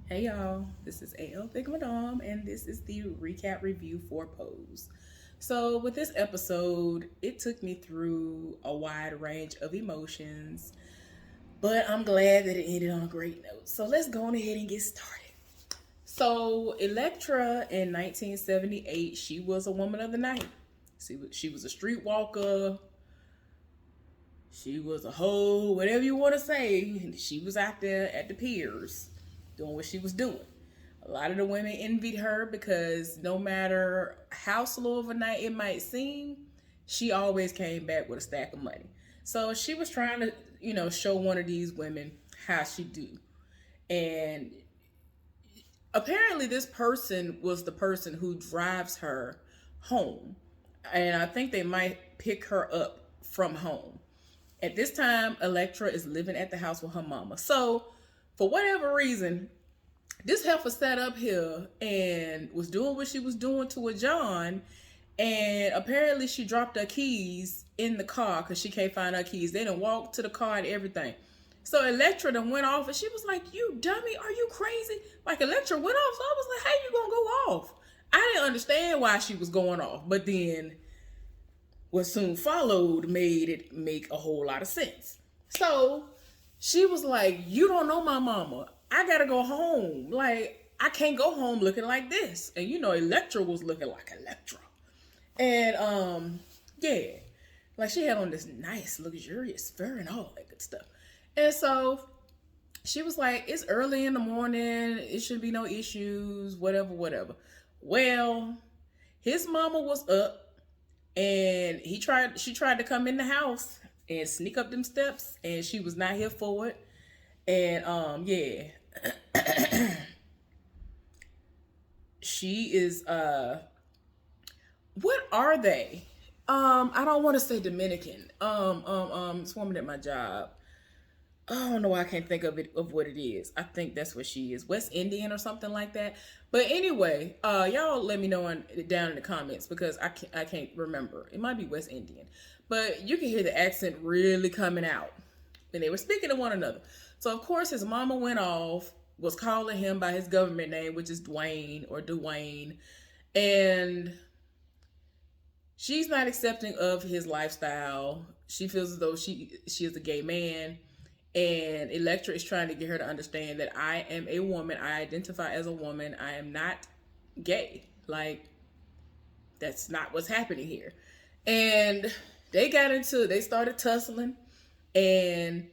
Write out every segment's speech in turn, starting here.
Hey y'all, this is AL Big Madame, and this is the recap review for Pose. So, with this episode, it took me through a wide range of emotions, but I'm glad that it ended on a great note. So, let's go on ahead and get started. So, Electra in 1978, she was a woman of the night. She was a streetwalker, she was a hoe, whatever you want to say. She was out there at the piers doing what she was doing. A lot of the women envied her because no matter how slow of a night it might seem, she always came back with a stack of money. So she was trying to, show one of these women how she do. And apparently this person was the person who drives her home. And I think they might pick her up from home. At this time, Electra is living at the house with her mama. So, for whatever reason, this heifer sat up here and was doing what she was doing to a John. And apparently, she dropped her keys in the car because she can't find her keys. They done walked to the car and everything. So Electra done went off and she was like, "You dummy, are you crazy?" Like Electra went off. So I was like, "How you gonna go off?" I didn't understand why she was going off. But then what soon followed made it make a whole lot of sense. So she was like, "You don't know my mama. I gotta go home. Like, I can't go home looking like this." And Electra was looking like Electra. And yeah. Like she had on this nice, luxurious fur and all that good stuff. And so she was like, "It's early in the morning, it shouldn't be no issues, whatever, whatever." Well, his mama was up and she tried to come in the house and sneak up them steps and she was not here for it. And yeah. She is what are they? I don't want to say Dominican. This woman at my job. I don't know why I can't think of what it is. I think that's what she is. West Indian or something like that. But anyway, y'all let me know down in the comments because I can't remember. It might be West Indian. But you can hear the accent really coming out. And they were speaking to one another. So of course his mama went off, was calling him by his government name, which is Dwayne or Dwayne. And she's not accepting of his lifestyle. She feels as though she is a gay man. And Electra is trying to get her to understand that I am a woman. I identify as a woman. I am not gay. Like, that's not what's happening here. And they started tussling. And,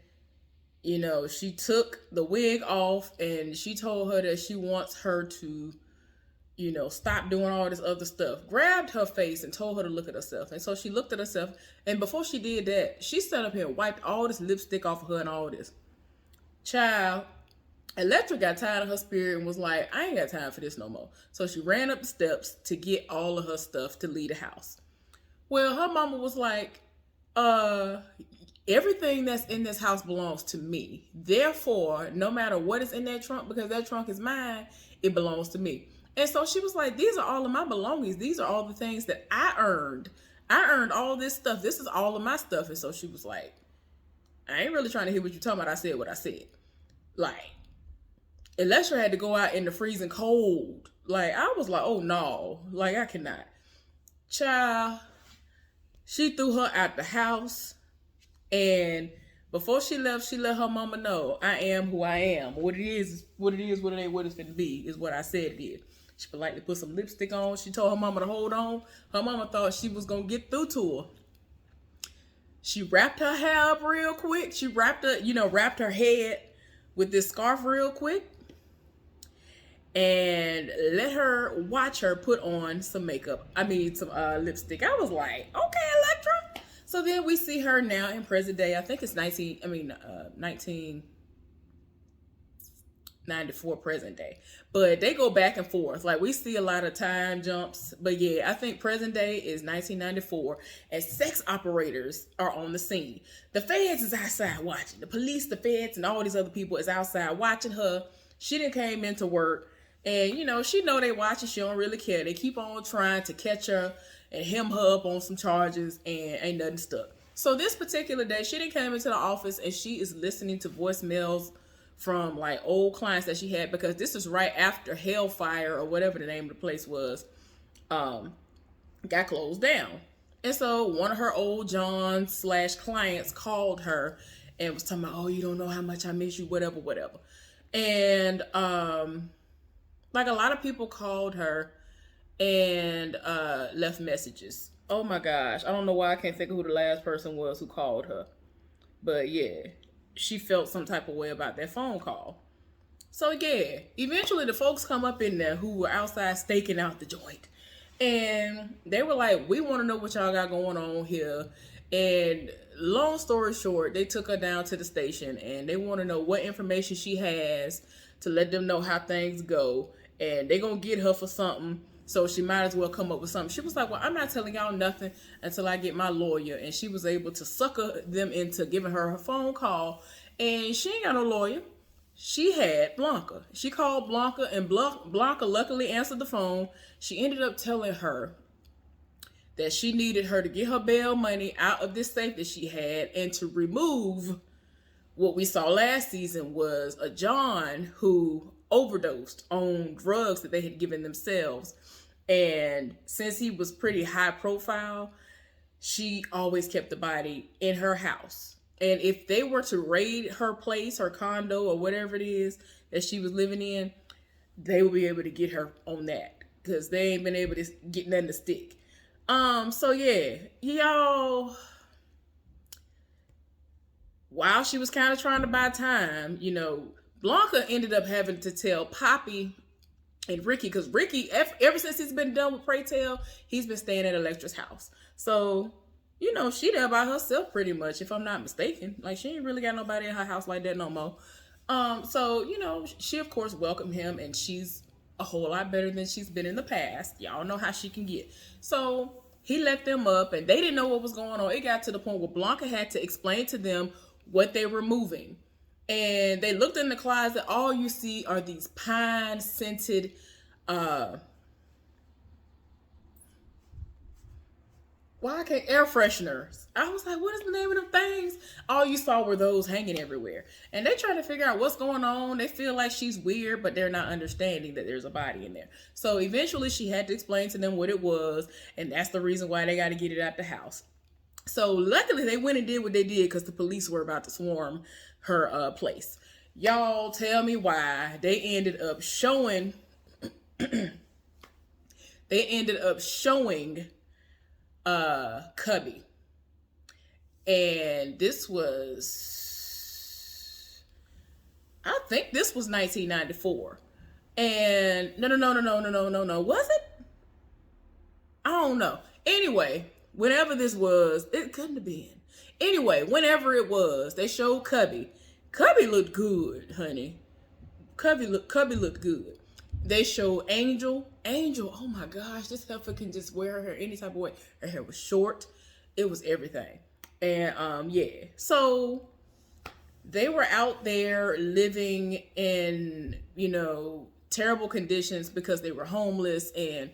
she took the wig off and she told her that she wants her to stop doing all this other stuff, grabbed her face and told her to look at herself. And so she looked at herself. And before she did that, she sat up here and wiped all this lipstick off of her and all this. Child, Electra got tired of her spirit and was like, "I ain't got time for this no more." So she ran up the steps to get all of her stuff to leave the house. Well, her mama was like, uh, everything that's in this house belongs to me. Therefore, no matter what is in that trunk, because that trunk is mine, it belongs to me. And so she was like, "These are all of my belongings. These are all the things that I earned. I earned all this stuff. This is all of my stuff." And so she was like, "I ain't really trying to hear what you're talking about. I said what I said." Like, Electra had to go out in the freezing cold. Like, I was like, "Oh no. Like, I cannot." Child, she threw her out the house. And before she left, she let her mama know, "I am who I am. What it is, what it is, what it ain't, what it's gonna be, is what I said it is." She politely put some lipstick on. She told her mama to hold on. Her mama thought she was gonna get through to her. She wrapped her hair up real quick. She wrapped her head with this scarf real quick and let her watch her put on some makeup. I mean, some lipstick. I was like, "Okay, Electra." So then we see her now in present day. I think it's 1994 present day. But they go back and forth. Like, we see a lot of time jumps. But yeah, I think present day is 1994 and sex operators are on the scene. The feds is outside watching. The police, the feds, and all these other people is outside watching her. She didn't came into work. And, she know they watching. She don't really care. They keep on trying to catch her and hem her up on some charges, and ain't nothing stuck. So this particular day, she didn't came into the office and she is listening to voicemails from like old clients that she had, because this is right after Hellfire or whatever the name of the place was, got closed down. And so one of her old John slash clients called her and was talking about, oh, you don't know how much I miss you, whatever, whatever. And like a lot of people called her and left messages. Oh my gosh, I don't know why I can't think of who the last person was who called her. But yeah, she felt some type of way about that phone call. So yeah, eventually the folks come up in there who were outside staking out the joint. And they were like, we want to know what y'all got going on here. And long story short, they took her down to the station and they want to know what information she has to let them know how things go. And they going to get her for something. So she might as well come up with something. She was like, well, I'm not telling y'all nothing until I get my lawyer. And she was able to sucker them into giving her phone call. And she ain't got no lawyer. She had Blanca. She called Blanca, and Blanca luckily answered the phone. She ended up telling her that she needed her to get her bail money out of this safe that she had and to remove what we saw last season was a John who overdosed on drugs that they had given themselves. And since he was pretty high profile, she always kept the body in her house. And if they were to raid her place, her condo, or whatever it is that she was living in, they will be able to get her on that because they ain't been able to get nothing to stick. So yeah, y'all, while she was kind of trying to buy time, you know, Blanca ended up having to tell Poppy and Ricky, because Ricky, ever since he's been done with Pray Tell, he's been staying at Electra's house. So, you know, she there by herself pretty much, if I'm not mistaken. Like, she ain't really got nobody in her house like that no more. So, you know, she of course welcomed him, and she's a whole lot better than she's been in the past. Y'all know how she can get. So he let them up, and they didn't know what was going on. It got to the point where Blanca had to explain to them what they were moving. And they looked in the closet. All you see are these pine scented, air fresheners. I was like, what is the name of them things? All you saw were those hanging everywhere. And they trying to figure out what's going on. They feel like she's weird, but they're not understanding that there's a body in there. So eventually she had to explain to them what it was. And that's the reason why they got to get it out the house. So luckily they went and did what they did because the police were about to swarm her place. Y'all tell me why they ended up showing Cubby. And this was, I think this was 1994. And no, was it? I don't know. Anyway, whenever this was, it couldn't have been. Anyway, whenever it was, they showed Cubby. Cubby looked good, honey. Cubby looked good. They showed Angel. Angel, oh my gosh, this heifer can just wear her hair any type of way. Her hair was short. It was everything. And yeah. So they were out there living in, you know, terrible conditions because they were homeless. And,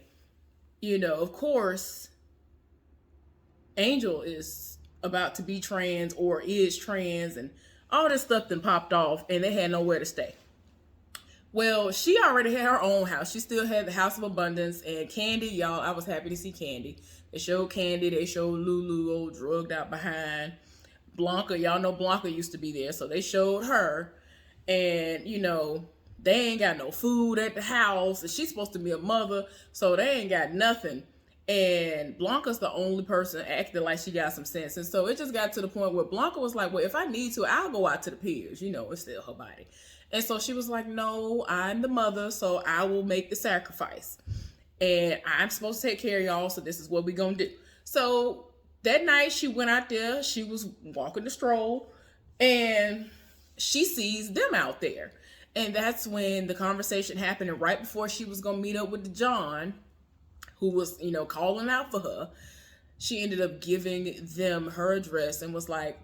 you know, of course, Angel is about to be trans or is trans, and all this stuff then popped off, and they had nowhere to stay. Well, she already had her own house. She still had the House of Abundance. And Candy, y'all, I was happy to see Candy. They showed Candy. They showed Lulu, all drugged out behind. Blanca, y'all know Blanca used to be there. So they showed her. And, you know, they ain't got no food at the house. And she's supposed to be a mother. So they ain't got nothing. And Blanca's the only person acting like she got some sense. And so it just got to the point where Blanca was like, well, if I need to, I'll go out to the piers. You know, it's still her body. And so she was like, no, I'm the mother, so I will make the sacrifice. And I'm supposed to take care of y'all, so this is what we're going to do. So that night she went out there. She was walking the stroll, and she sees them out there. And that's when the conversation happened. And right before she was going to meet up with the John, who was, you know, calling out for her, she ended up giving them her address and was like,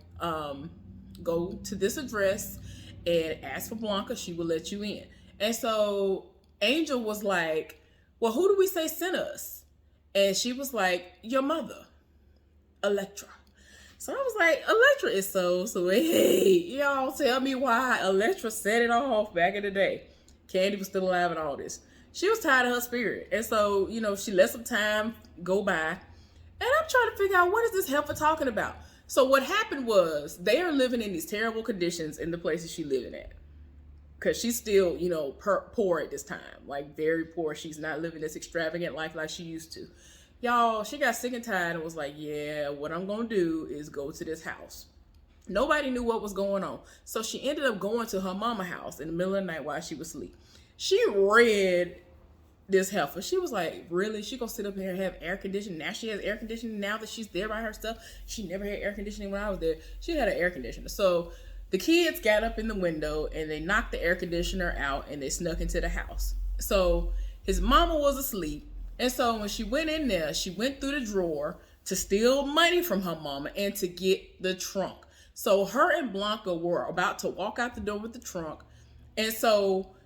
go to this address and ask for Blanca. She will let you in. And so Angel was like, well, who do we say sent us? And she was like, your mother, Electra. So I was like, Elektra is so sweet. Y'all tell me why Elektra set it off back in the day. Candy was still alive and all this. She was tired of her spirit. And so, she let some time go by. And I'm trying to figure out, what is this heifer talking about? So what happened was, they are living in these terrible conditions in the places she's living at. Because she's still, poor at this time. Like, very poor. She's not living this extravagant life like she used to. Y'all, she got sick and tired and was like, yeah, what I'm going to do is go to this house. Nobody knew what was going on. So she ended up going to her mama house in the middle of the night while she was asleep. She read this heifer. She was like, really? She gonna sit up here and have air conditioning? Now she has air conditioning now that she's there by herself? She never had air conditioning when I was there. She had an air conditioner. So the kids got up in the window and they knocked the air conditioner out and they snuck into the house. So his mama was asleep. And so when she went in there, she went through the drawer to steal money from her mama and to get the trunk. So her and Blanca were about to walk out the door with the trunk. And so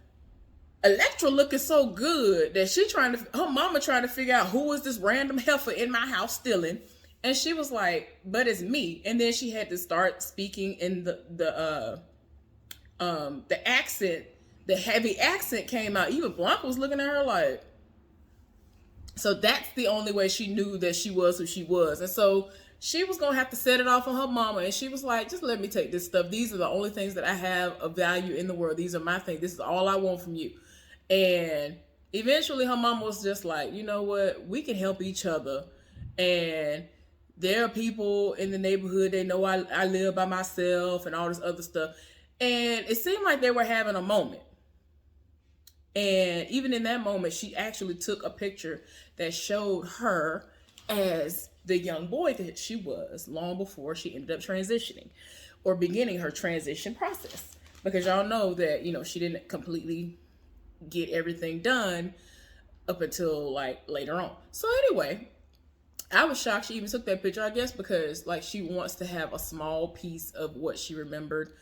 Elektra looking so good that her mama trying to figure out who is this random heifer in my house stealing. And she was like, but it's me. And then she had to start speaking in the accent. The heavy accent came out. Even Blanca was looking at her like. So that's the only way she knew that she was who she was. And so she was going to have to set it off on her mama. And she was like, just let me take this stuff. These are the only things that I have of value in the world. These are my things. This is all I want from you. And eventually her mama was just like, you know what? We can help each other. And there are people in the neighborhood. They know I live by myself and all this other stuff. And it seemed like they were having a moment. And even in that moment, she actually took a picture that showed her as the young boy that she was long before she ended up transitioning or beginning her transition process. Because y'all know that, she didn't completely get everything done up until like later on. So anyway, I was shocked she even took that picture, I guess, because like she wants to have a small piece of what she remembered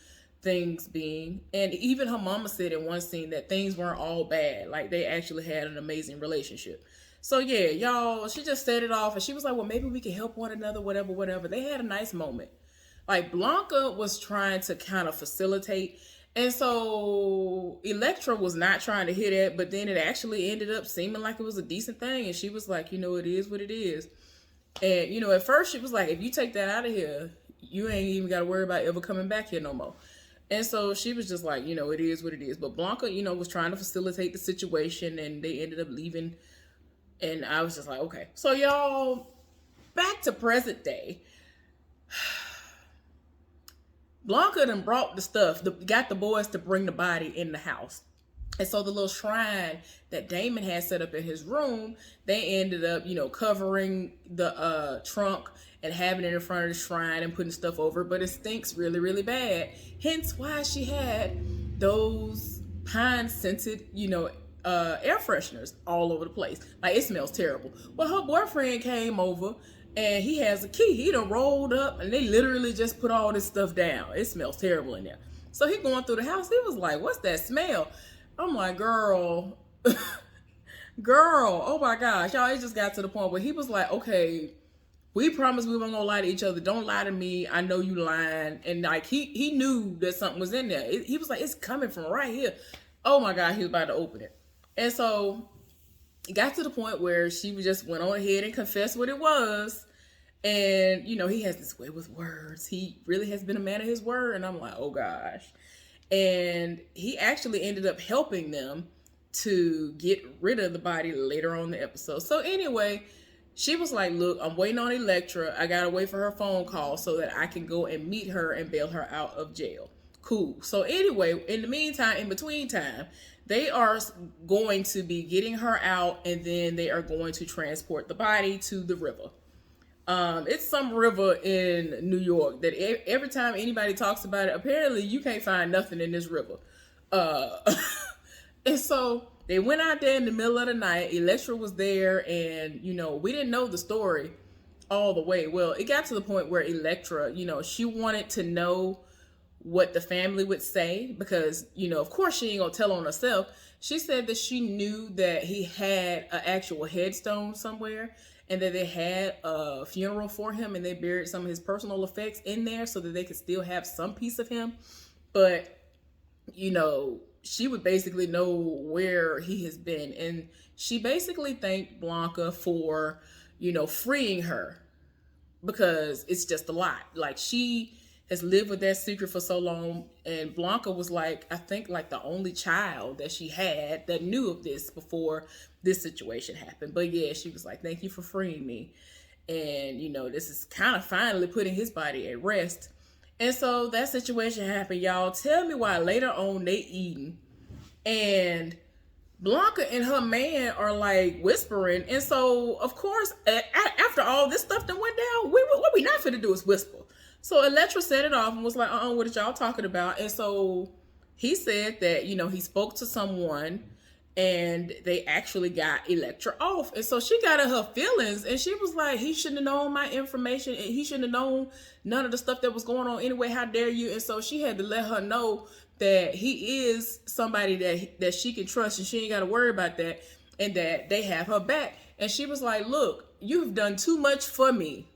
things being. And even her mama said in one scene that things weren't all bad. Like they actually had an amazing relationship. So yeah, y'all, she just set it off and she was like, well, maybe we can help one another, whatever. They had a nice moment. Like Blanca was trying to kind of facilitate. And so Elektra was not trying to hit it, but then it actually ended up seeming like it was a decent thing. And she was like, it is what it is. And, at first she was like, if you take that out of here, you ain't even got to worry about ever coming back here no more. And so she was just like, it is what it is. But Blanca, was trying to facilitate the situation and they ended up leaving. And I was just like, okay. So y'all, back to present day. Blanca done brought the stuff, got the boys to bring the body in the house. And so the little shrine that Damon had set up in his room, they ended up, covering the trunk and having it in front of the shrine and putting stuff over. But it stinks really, really bad. Hence why she had those pine-scented, air fresheners all over the place. Like, it smells terrible. Well, her boyfriend came over and he has a key. He done rolled up and they literally just put all this stuff down. It smells terrible in there. So he going through the house. He was like, what's that smell? I'm like, girl, oh my gosh. Y'all, it just got to the point where he was like, okay, we promised we weren't gonna lie to each other. Don't lie to me. I know you lying. And like, he knew that something was in there. He was like, it's coming from right here. Oh my God, he was about to open it. And so it got to the point where she just went on ahead and confessed what it was. And, he has this way with words. He really has been a man of his word. And I'm like, oh gosh. And he actually ended up helping them to get rid of the body later on in the episode. So anyway, she was like, look, I'm waiting on Elektra. I gotta wait for her phone call so that I can go and meet her and bail her out of jail. Cool. So anyway, in the meantime, in between time, they are going to be getting her out and then they are going to transport the body to the river. It's some river in New York that every time anybody talks about it, apparently you can't find nothing in this river. And so they went out there in the middle of the night. Elektra was there and, we didn't know the story all the way. Well, it got to the point where Elektra, she wanted to know what the family would say because, of course she ain't gonna tell on herself. She said that she knew that he had an actual headstone somewhere and that they had a funeral for him and they buried some of his personal effects in there so that they could still have some piece of him. But, you know, she would basically know where he has been. And she basically thanked Blanca for, you know, freeing her, because it's just a lot. Like, she has lived with that secret for so long, and Blanca was like, I think, like the only child that she had that knew of this before this situation happened. But yeah, she was like, thank you for freeing me. And, you know, this is kind of finally putting his body at rest. And so that situation happened, y'all. Tell me why later on they eating, and Blanca and her man are like whispering. And so, of course, after all this stuff that went down, what we not finna do is whisper. So Elektra set it off and was like, what are y'all talking about? And so he said that, you know, he spoke to someone and they actually got Elektra off. And so she got in her feelings, and she was like, he shouldn't have known my information, and he shouldn't have known none of the stuff that was going on anyway. How dare you? And so she had to let her know that he is somebody that she can trust, and she ain't got to worry about that, and that they have her back. And she was like, look, you've done too much for me.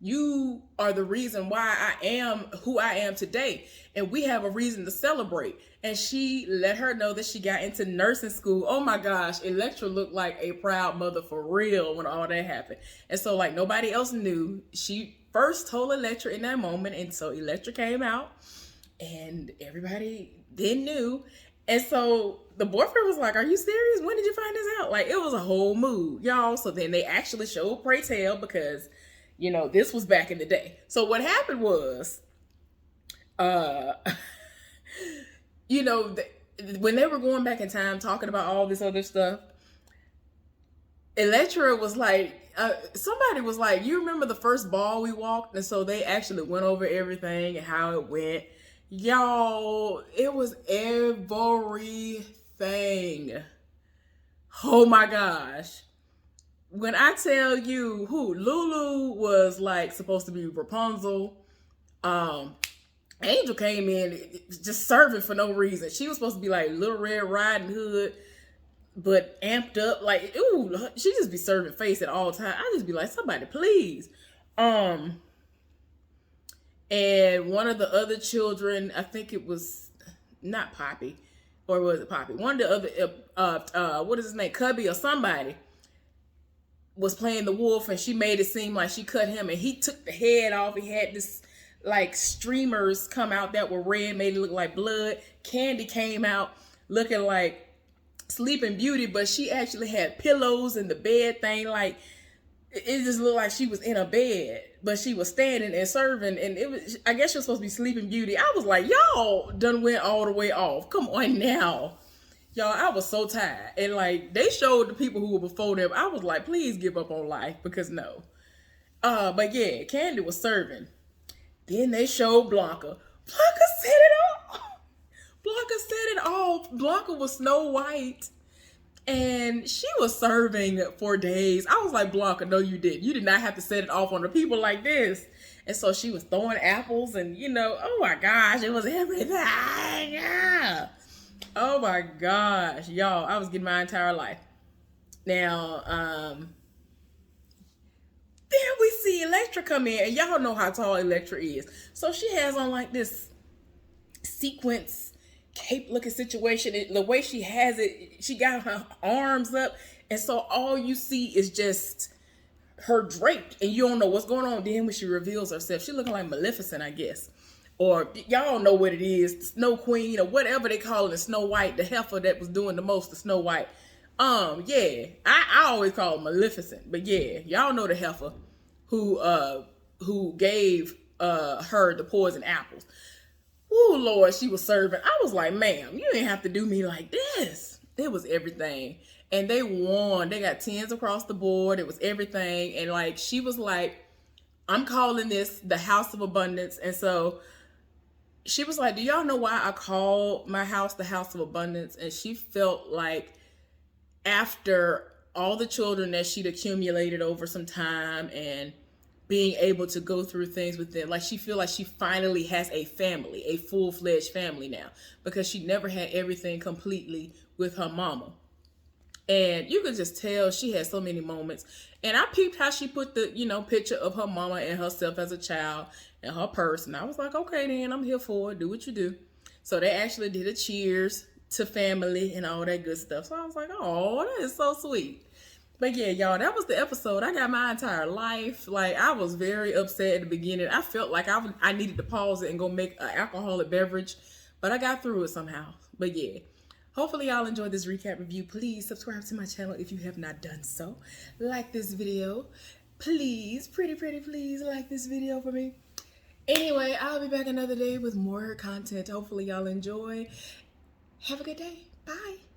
You are the reason why I am who I am today, and we have a reason to celebrate. And she let her know that she got into nursing school. Oh my gosh, Elektra looked like a proud mother for real when all that happened. And so, like, nobody else knew. She first told Elektra in that moment, and so Elektra came out, and everybody then knew. And so the boyfriend was like, are you serious? When did you find this out? Like, it was a whole mood, y'all. So then they actually showed Pray Tell, because, you know, this was back in the day. So what happened was, you know, when they were going back in time talking about all this other stuff, Elektra was like, somebody was like, you remember the first ball we walked? And so they actually went over everything and how it went. Y'all, it was everything. Oh my gosh. When I tell you Lulu was like supposed to be Rapunzel, Angel came in just serving for no reason. She was supposed to be like Little Red Riding Hood, but amped up. Like, ooh, she just be serving face at all times. I just be like, somebody please. And one of the other children, I think it was not Poppy, or was it Poppy? One of the other, what is his name? Cubby or somebody was playing the wolf, and she made it seem like she cut him, and he took the head off. He had this like streamers come out that were red, made it look like blood. Candy came out looking like Sleeping Beauty, but she actually had pillows in the bed thing. Like, it just looked like she was in a bed, but she was standing and serving, and it was, I guess she was supposed to be Sleeping Beauty. I was like, y'all done went all the way off. Come on now. Y'all, I was so tired. And like, they showed the people who were before them. I was like, please give up on life, because no. But yeah, Candy was serving. Then they showed Blanca. Blanca set it off. Blanca set it off. Blanca was Snow White, and she was serving for days. I was like, Blanca, no, you didn't. You did not have to set it off on the people like this. And so she was throwing apples, and, you know, oh my gosh, it was everything. Yeah. Oh my gosh, y'all, I was getting my entire life. Now, then we see Elektra come in, and y'all know how tall Elektra is. So she has on like this sequence cape looking situation. The way she has it, she got her arms up, and so all you see is just her draped, and you don't know what's going on. Then when she reveals herself, she looking like Maleficent, I guess. Or y'all know what it is, the Snow Queen, or whatever they call it, Snow White, the heifer that was doing the most, the Snow White. Yeah, I always call it Maleficent, but yeah, y'all know the heifer who gave her the poison apples. Oh Lord, she was serving. I was like, ma'am, you didn't have to do me like this. It was everything. And they won. They got 10s across the board. It was everything. And like, she was like, I'm calling this the House of Abundance. And so she was like, do y'all know why I call my house the House of Abundance? And she felt like after all the children that she'd accumulated over some time and being able to go through things with them, like, she feel like she finally has a family, a full-fledged family now, because she never had everything completely with her mama. And you could just tell she had so many moments. And I peeped how she put the, picture of her mama and herself as a child in her purse. And I was like, okay, then I'm here for it. Do what you do. So they actually did a cheers to family and all that good stuff. So I was like, oh, that is so sweet. But yeah, y'all, that was the episode. I got my entire life. Like, I was very upset at the beginning. I felt like I needed to pause it and go make an alcoholic beverage. But I got through it somehow. But yeah. Hopefully y'all enjoyed this recap review. Please subscribe to my channel if you have not done so. Like this video. Please, pretty please like this video for me. Anyway, I'll be back another day with more content. Hopefully y'all enjoy. Have a good day. Bye.